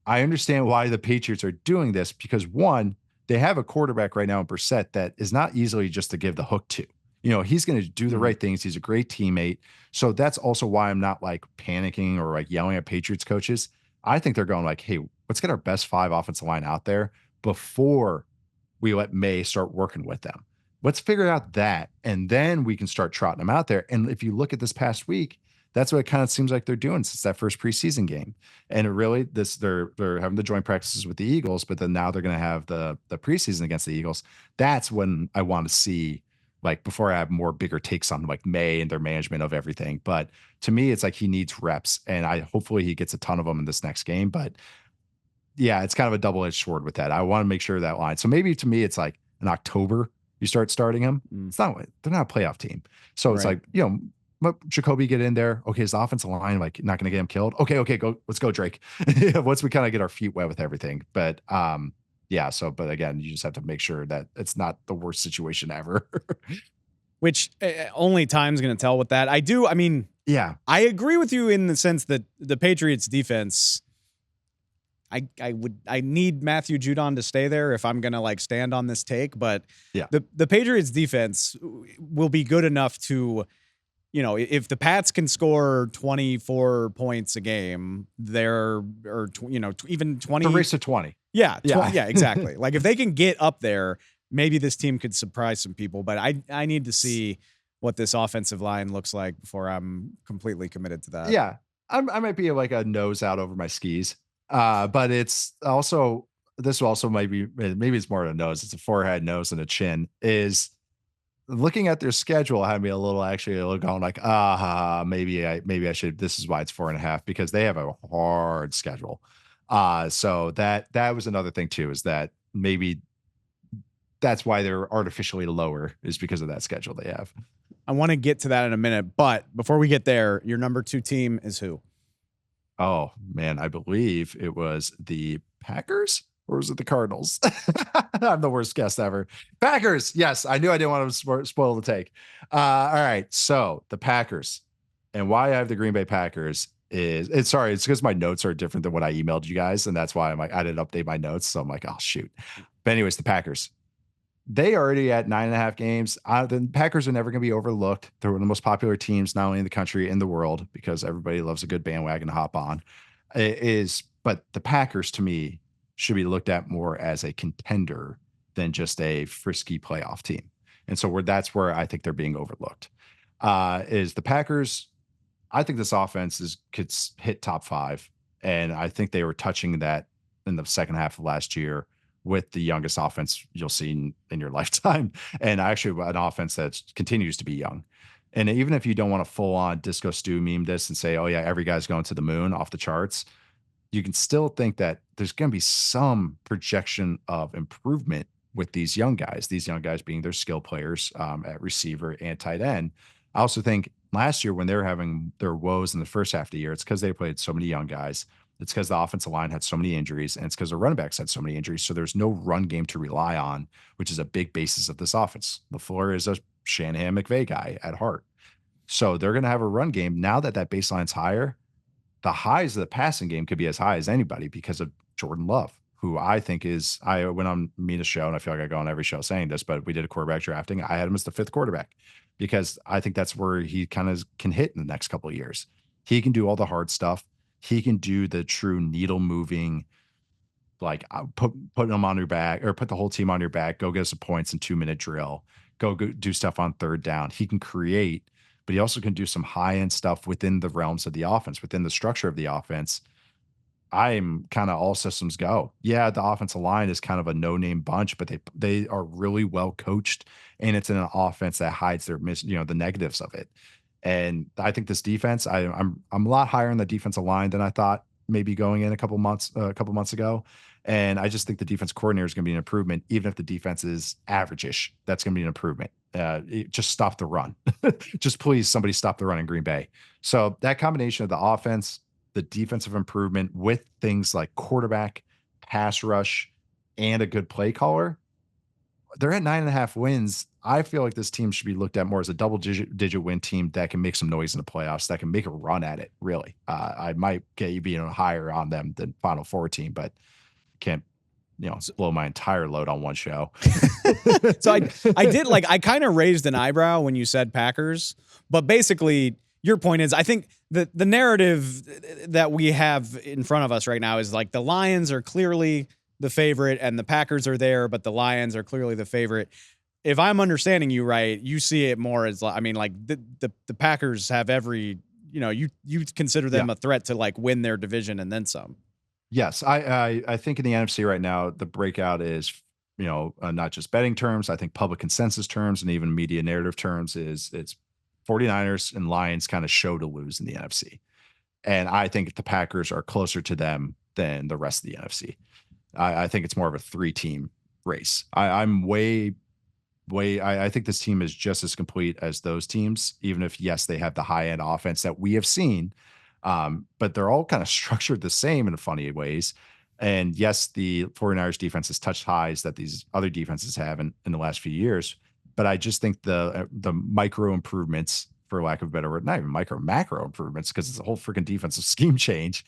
I understand why the Patriots are doing this, because one, they have a quarterback right now in Brissett that is not easily just to give the hook to. He's going to do the right things. He's a great teammate. So that's also why I'm not like panicking or like yelling at Patriots coaches. I think they're going like, hey, let's get our best 5 offensive line out there before we let May start working with them. Let's figure out that, and then we can start trotting them out there. And if you look at this past week, that's what it kind of seems like they're doing since that first preseason game. And they're having the joint practices with the Eagles, but then now they're going to have the preseason against the Eagles. That's when I want to see, like, before I have more bigger takes on like May and their management of everything. But to me, it's like he needs reps, and hopefully he gets a ton of them in this next game. But yeah, it's kind of a double-edged sword with that. I want to make sure that line. So maybe to me, it's like in October you start starting him. They're not a playoff team. So it's like, let Jacoby get in there. Okay, is the offensive line like not going to get him killed? Okay, go. Let's go, Drake. Once we kind of get our feet wet with everything. But yeah. So, but again, you just have to make sure that it's not the worst situation ever. Which only time's going to tell with that. Yeah, I agree with you in the sense that the Patriots defense, I need Matthew Judon to stay there if I'm going to like stand on this take, but yeah, the Patriots defense will be good enough to, if the Pats can score 24 points a game, even 20, the race to 20. Yeah. Yeah, exactly. Like if they can get up there, maybe this team could surprise some people, but I need to see what this offensive line looks like before I'm completely committed to that. Yeah. I might be like a nose out over my skis. But it's also, this also maybe it's more than a nose. It's a forehead, nose, and a chin. Is looking at their schedule had me a little going like, maybe I should. This is why it's 4.5, because they have a hard schedule. So that was another thing too, is that maybe that's why they're artificially lower, is because of that schedule they have. I want to get to that in a minute, but before we get there, your number 2 team is who? Oh man, I believe it was the Packers or was it the Cardinals? I'm the worst guest ever. Packers. Yes, I knew I didn't want to spoil the take. All right, so the Packers, and why I have the Green Bay Packers is it's sorry, it's because my notes are different than what I emailed you guys, and that's why I'm like I didn't update my notes, so I'm like, oh shoot. But anyways, the Packers. They already at 9.5 games. The Packers are never going to be overlooked. They're one of the most popular teams, not only in the country, in the world, because everybody loves a good bandwagon to hop on. But the Packers to me should be looked at more as a contender than just a frisky playoff team. And so that's where I think they're being overlooked. Is the Packers, I think this offense could hit top five. And I think they were touching that in the second half of last year with the youngest offense you'll see in your lifetime. And actually an offense that continues to be young. And even if you don't want to full on Disco Stew meme this and say, oh yeah, every guy's going to the moon off the charts, you can still think that there's going to be some projection of improvement with these young guys being their skill players at receiver and tight end. I also think last year when they were having their woes in the first half of the year, it's because they played so many young guys. It's because the offensive line had so many injuries, and it's because the running backs had so many injuries. So there's no run game to rely on, which is a big basis of this offense. LaFleur is a Shanahan McVay guy at heart. So they're going to have a run game. Now that baseline's higher, the highs of the passing game could be as high as anybody because of Jordan Love, who I think I went on Mina's show, and I feel like I go on every show saying this, but we did a quarterback drafting. I had him as the 5th quarterback because I think that's where he kind of can hit in the next couple of years. He can do all the hard stuff. He can do the true needle moving, like putting them on your back or put the whole team on your back, go get some points in 2-minute drill, go do stuff on third down. He can create, but he also can do some high end stuff within the realms of the offense, within the structure of the offense. I'm kind of all systems go. Yeah, the offensive line is kind of a no-name bunch, but they are really well coached, and it's in an offense that hides their the negatives of it. And I think this defense, I'm a lot higher on the defensive line than I thought maybe going in a couple months ago. And I just think the defense coordinator is going to be an improvement, even if the defense is average-ish. That's going to be an improvement. Just stop the run. Just please, somebody stop the run in Green Bay. So that combination of the offense, the defensive improvement with things like quarterback, pass rush, and a good play caller, they're at 9.5 wins. I feel like this team should be looked at more as a double-digit win team that can make some noise in the playoffs, that can make a run at it, really. I might get you being higher on them than Final Four team, but can't blow my entire load on one show. So I did I kind of raised an eyebrow when you said Packers, but basically your point is I think the narrative that we have in front of us right now is like the Lions are clearly the favorite and the Packers are there, but the Lions are clearly the favorite. If I'm understanding you right, you see it more as the Packers have every, you consider them a threat to win their division and then some. Yes, I think in the NFC right now, the breakout is, not just betting terms, I think public consensus terms and even media narrative terms it's 49ers and Lions kind of show to lose in the NFC. And I think the Packers are closer to them than the rest of the NFC. I think it's more of a 3-team race. I'm way, I think this team is just as complete as those teams, even if, yes, they have the high-end offense that we have seen. But they're all kind of structured the same in funny ways. And yes, the 49ers defense has touched highs that these other defenses have in the last few years. But I just think the micro improvements, for lack of a better word, not even macro improvements, because it's a whole freaking defensive scheme change,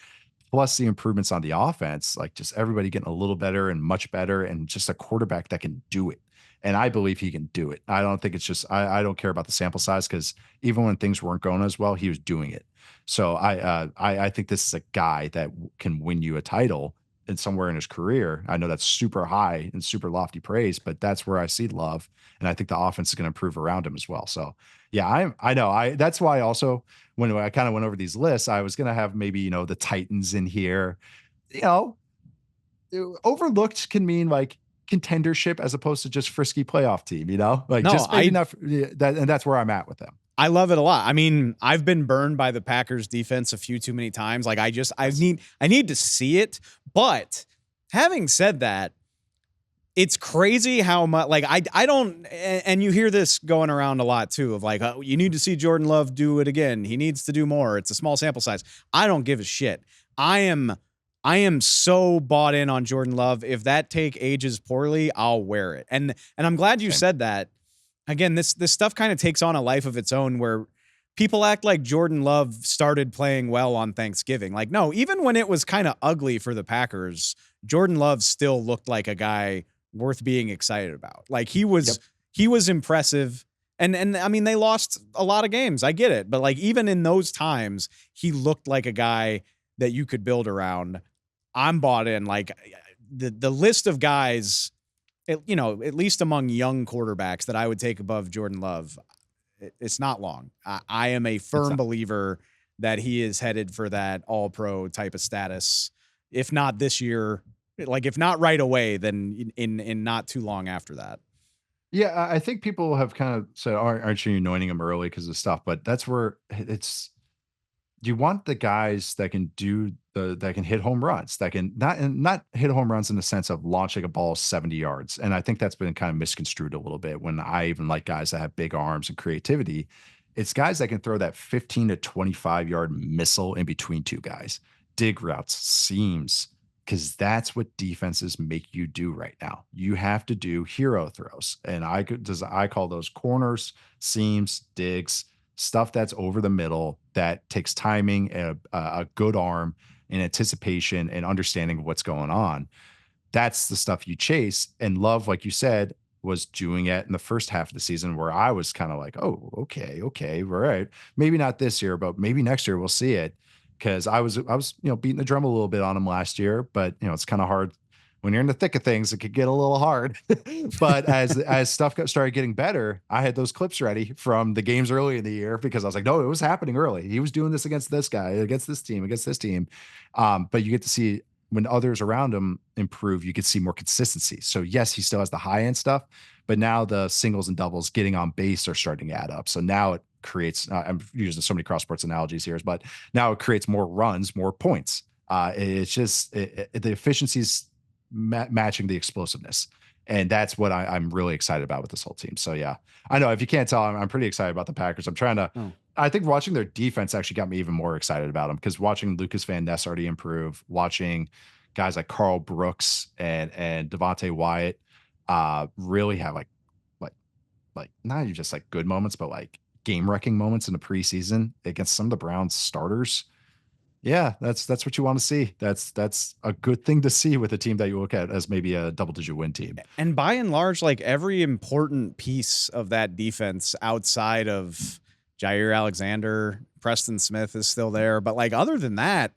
plus the improvements on the offense, like just everybody getting a little better and much better, and just a quarterback that can do it. And I believe he can do it. I don't think it's just, I don't care about the sample size, because even when things weren't going as well, he was doing it. So I think this is a guy that can win you a title in somewhere in his career. I know that's super high and super lofty praise, but that's where I see love. And I think the offense is going to improve around him as well. So yeah, I know that's why also when I kind of went over these lists, I was going to have maybe, the Titans in here, overlooked can mean like contendership as opposed to just frisky playoff team, and that's where I'm at with them. I love it a lot. I mean, I've been burned by the Packers defense a few too many times. I need to see it. But having said that, It's crazy how much, like, I don't, and you hear this going around a lot too, of like, oh, you need to see Jordan Love do it again. He needs to do more. It's a small sample size. I don't give a shit. I am so bought in on Jordan Love. If that take ages poorly, I'll wear it. And I'm glad you said that. Again, this stuff kind of takes on a life of its own where people act like Jordan Love started playing well on Thanksgiving. Like, no, even when it was kind of ugly for the Packers, Jordan Love still looked like a guy worth being excited about. Like he was impressive. And I mean, they lost a lot of games. I get it. But like, even in those times, he looked like a guy that you could build around. I'm bought in. Like the list of guys, at least among young quarterbacks that I would take above Jordan Love, it's not long. I am a firm believer that he is headed for that all-pro type of status. If not this year, like if not right away, then in not too long after that. Yeah, I think people have kind of said, aren't you anointing him early because of stuff? But that's where you want the guys that can that can hit home runs, that can not hit home runs in the sense of launching a ball 70 yards. And I think that's been kind of misconstrued a little bit when I even like guys that have big arms and creativity. It's guys that can throw that 15 to 25 yard missile in between two guys, dig routes, seams, because that's what defenses make you do right now. You have to do hero throws. And I call those corners, seams, digs, stuff that's over the middle that takes timing and a good arm and anticipation and understanding of what's going on. That's the stuff you chase. And Love, like you said, was doing it in the first half of the season where I was kind of like, oh, okay, all right. Maybe not this year, but maybe next year we'll see it. Because I was beating the drum a little bit on him last year, but it's kind of hard when you're in the thick of things. It could get a little hard. But as stuff started getting better, I had those clips ready from the games early in the year because I was like, no, it was happening early. He was doing this against this guy, against this team. But you get to see when others around him improve, you could see more consistency. So yes, he still has the high end stuff, but now the singles and doubles getting on base are starting to add up. So now it creates, I'm using so many cross sports analogies here, but now it creates more runs, more points. It's just the efficiency's matching the explosiveness. And that's what I'm really excited about with this whole team. So yeah, I know if you can't tell, I'm pretty excited about the Packers. I'm trying to, I think watching their defense actually got me even more excited about them because watching Lucas Van Ness already improve, watching guys like Carl Brooks and Devontae Wyatt really have like not even just like good moments, but like game-wrecking moments in the preseason against some of the Browns starters. Yeah, that's what you want to see. That's a good thing to see with a team that you look at as maybe a double-digit win team. And by and large, like every important piece of that defense outside of Jair Alexander, Preston Smith is still there. But like other than that,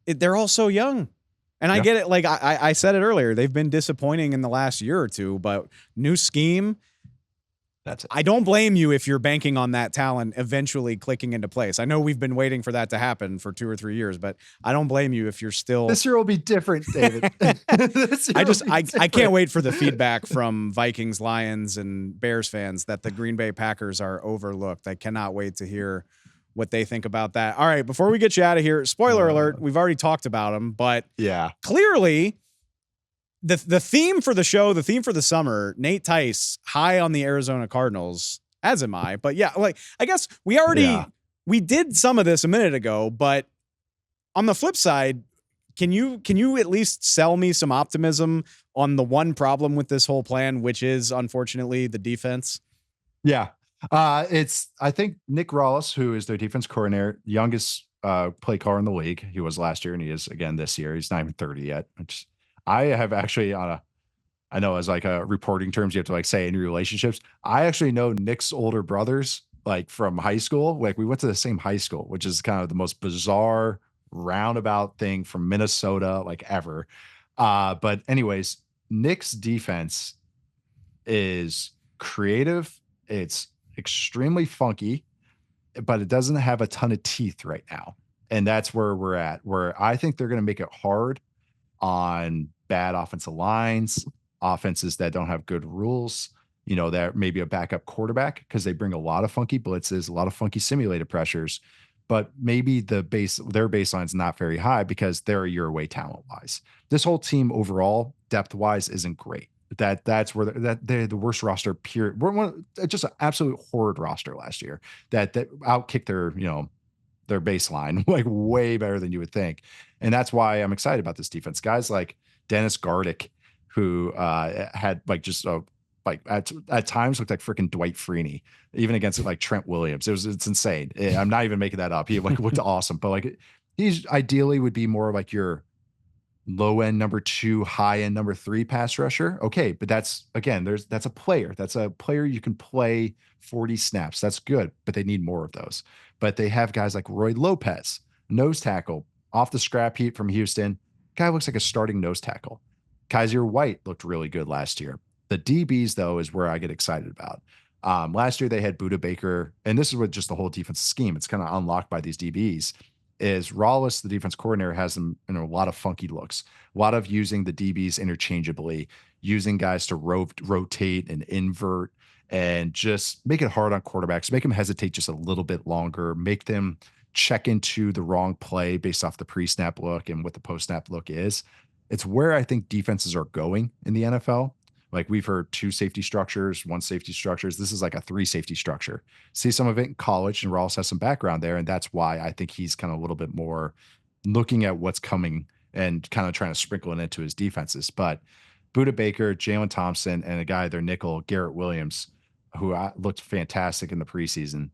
they're all so young. And I get it. Like I said it earlier, they've been disappointing in the last year or two, but new scheme. That's it. I don't blame you if you're banking on that talent eventually clicking into place. I know we've been waiting for that to happen for 2 or 3 years, but I don't blame you if you're still. This year will be different, David. I can't wait for the feedback from Vikings, Lions, and Bears fans that the Green Bay Packers are overlooked. I cannot wait to hear what they think about that. All right, before we get you out of here, spoiler alert, we've already talked about them, but yeah, clearly the theme for the show, the theme for the summer, Nat Tice high on the Arizona Cardinals, as am I. But yeah, like I guess we did some of this a minute ago, but on the flip side, can you at least sell me some optimism on the one problem with this whole plan, which is unfortunately the defense? Yeah. I think Nick Rawls, who is their defense coordinator, youngest play caller in the league. He was last year and he is again this year. He's not even 30 yet, which I have actually I know as like a reporting terms, you have to like say in your relationships. I actually know Nick's older brothers, like from high school. Like we went to the same high school, which is kind of the most bizarre roundabout thing from Minnesota, like ever. But anyways, Nick's defense is creative. It's extremely funky, but it doesn't have a ton of teeth right now. And that's where we're at, where I think they're going to make it hard on bad offensive lines, offenses that don't have good rules, that maybe a backup quarterback, because they bring a lot of funky blitzes, a lot of funky simulated pressures, but maybe their baseline is not very high because they're a year away talent wise. This whole team overall, depth wise, isn't great. That's where they're the worst roster. Period. Just an absolute horrid roster last year. That outkicked their baseline like way better than you would think, and that's why I'm excited about this defense. Guys like Dennis Gardick, who had like just a like at times looked like freaking Dwight Freeney, even against like Trent Williams. It's insane. I'm not even making that up. He like looked awesome, but like he's ideally would be more like your low end number 2, high end number 3 pass rusher. Okay, but that's again, that's a player. That's a player you can play 40 snaps. That's good, but they need more of those. But they have guys like Roy Lopez, nose tackle, off the scrap heap from Houston. Guy looks like a starting nose tackle. Kaiser White looked really good last year. The DBs, though, is where I get excited about. Last year they had Buda Baker, and this is what just the whole defensive scheme. It's kind of unlocked by these DBs. Is Rawlis, the defense coordinator, has them in a lot of funky looks, a lot of using the DBs interchangeably, using guys to rotate and invert, and just make it hard on quarterbacks, make them hesitate just a little bit longer, make them check into the wrong play based off the pre-snap look and what the post-snap look is. It's where I think defenses are going in the NFL. Like we've heard 2 safety structures, 1 safety structures. This is like a 3 safety structure. See some of it in college, and Rawls has some background there. And that's why I think he's kind of a little bit more looking at what's coming and kind of trying to sprinkle it into his defenses. But Buda Baker, Jalen Thompson, and a guy, their nickel, Garrett Williams, who looked fantastic in the preseason.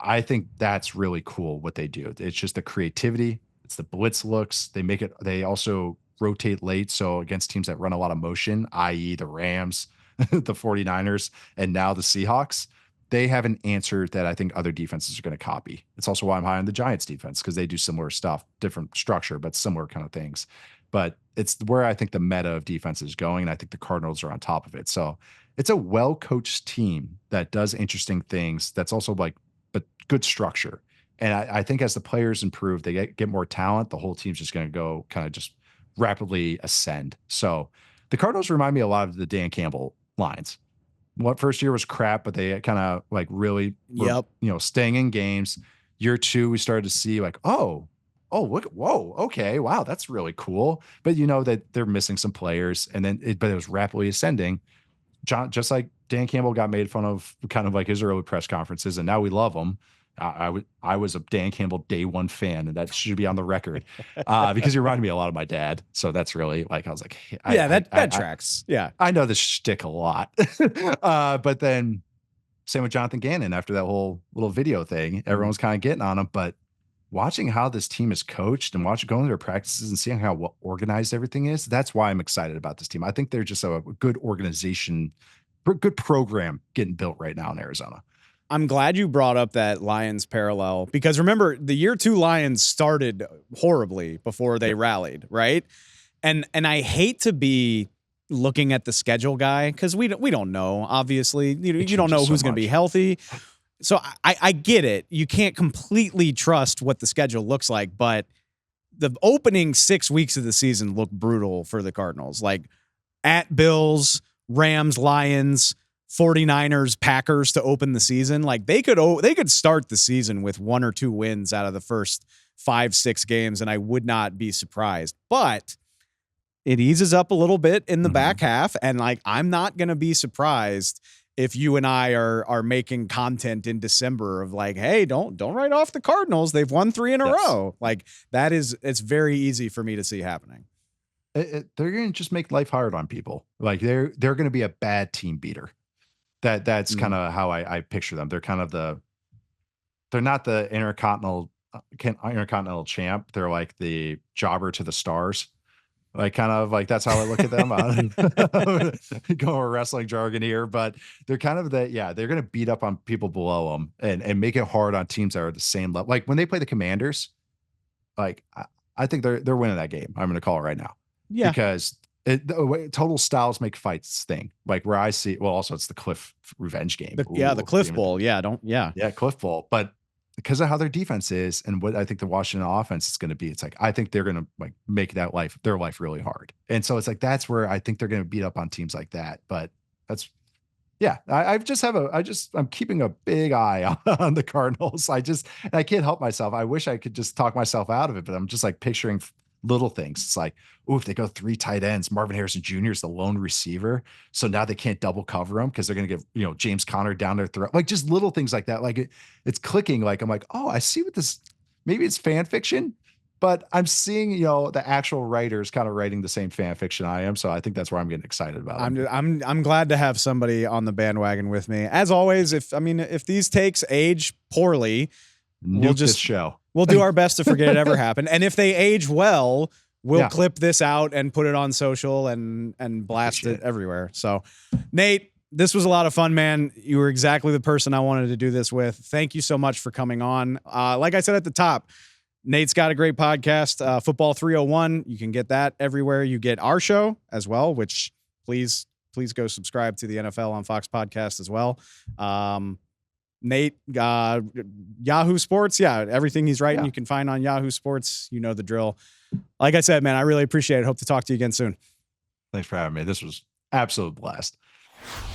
I think that's really cool what they do. It's just the creativity. It's the blitz looks. They also rotate late. So against teams that run a lot of motion, i.e. the Rams, the 49ers, and now the Seahawks, they have an answer that I think other defenses are going to copy. It's also why I'm high on the Giants defense, because they do similar stuff, different structure, but similar kind of things. But it's where I think the meta of defense is going, and I think the Cardinals are on top of it. So it's a well-coached team that does interesting things. That's also like, but good structure. And I think as the players improve, they get more talent. The whole team's just going to go kind of just rapidly ascend. So the Cardinals remind me a lot of the Dan Campbell lines. What first year was crap, but they kind of like really were, staying in games. Year 2, we started to see like, look, whoa, okay, wow, that's really cool. But you know that they're missing some players, and then but it was rapidly ascending. Just like Dan Campbell got made fun of kind of like his early press conferences, and now we love him. I was a Dan Campbell day 1 fan, and that should be on the record because he reminded me a lot of my dad. So that's really like, I was like, that tracks. Yeah. I know this shtick a lot. But then same with Jonathan Gannon after that whole little video thing, everyone's kind of getting on him, but watching how this team is coached and going to their practices and seeing how well organized everything is, that's why I'm excited about this team. I think they're just a good organization, good program getting built right now in Arizona. I'm glad you brought up that Lions parallel, because remember, the year 2 Lions started horribly before they rallied, right? And I hate to be looking at the schedule guy, because we don't know, obviously. You don't know who's going to be healthy. So I get it. You can't completely trust what the schedule looks like, but the opening 6 weeks of the season look brutal for the Cardinals. Like at Bills, Rams, Lions, 49ers, Packers to open the season. Like they could start the season with 1 or 2 wins out of the first 5-6 games, and I would not be surprised. But it eases up a little bit in the back half, and like I'm not going to be surprised if you and I are making content in December of like, hey, don't write off the Cardinals. They've won 3 in a row. Like it's very easy for me to see happening. They're going to just make life hard on people. Like they're going to be a bad team beater. That's kind of how I picture them. They're kind of they're not the intercontinental champ. They're like the jobber to the stars. Like kind of like that's how I look at them. Going wrestling jargon here, but they're kind of they're going to beat up on people below them and make it hard on teams that are the same level. Like when they play the Commanders, like I think they're winning that game. I'm going to call it right now. Yeah, because total styles make fights thing. Like where I see, well, also it's the Cliff revenge game. The Cliff Bowl. Yeah, Cliff Bowl. But because of how their defense is and what I think the Washington offense is going to be, it's like I think they're going to like make their life really hard. And so it's like that's where I think they're going to beat up on teams like that. But that's I'm keeping a big eye on the Cardinals. I can't help myself. I wish I could just talk myself out of it, but I'm just like picturing little things. It's like, oh, if they go 3 tight ends, Marvin Harrison Jr. is the lone receiver. So now they can't double cover him because they're going to give, James Conner down their throat. Like just little things like that. Like it's clicking. Like, I'm like, oh, I see what this, maybe it's fan fiction, but I'm seeing, the actual writers kind of writing the same fan fiction I am. So I think that's where I'm getting excited about it. I'm glad to have somebody on the bandwagon with me. As always, if these takes age poorly, we'll just show. We'll do our best to forget it ever happened. And if they age well, we'll clip this out and put it on social and blast it everywhere. So, Nate, this was a lot of fun, man. You were exactly the person I wanted to do this with. Thank you so much for coming on. Like I said at the top, Nate's got a great podcast, Football 301. You can get that everywhere you get our show as well, which please go subscribe to the NFL on Fox podcast as well. Nate, Yahoo Sports. Yeah, everything he's writing, you can find on Yahoo Sports. You know the drill. Like I said, man, I really appreciate it. Hope to talk to you again soon. Thanks for having me. This was absolute blast.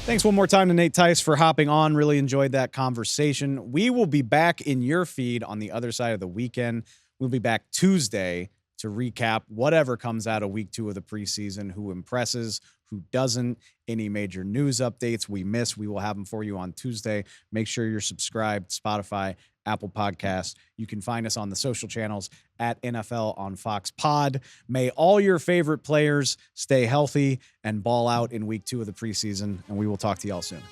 Thanks one more time to Nat Tice for hopping on. Really enjoyed that conversation. We will be back in your feed on the other side of the weekend. We'll be back Tuesday to recap whatever comes out of week 2 of the preseason, who impresses, who doesn't, any major news updates we miss. We will have them for you on Tuesday. Make sure you're subscribed, Spotify, Apple Podcasts. You can find us on the social channels at NFL on Fox Pod. May all your favorite players stay healthy and ball out in week 2 of the preseason, and we will talk to y'all soon.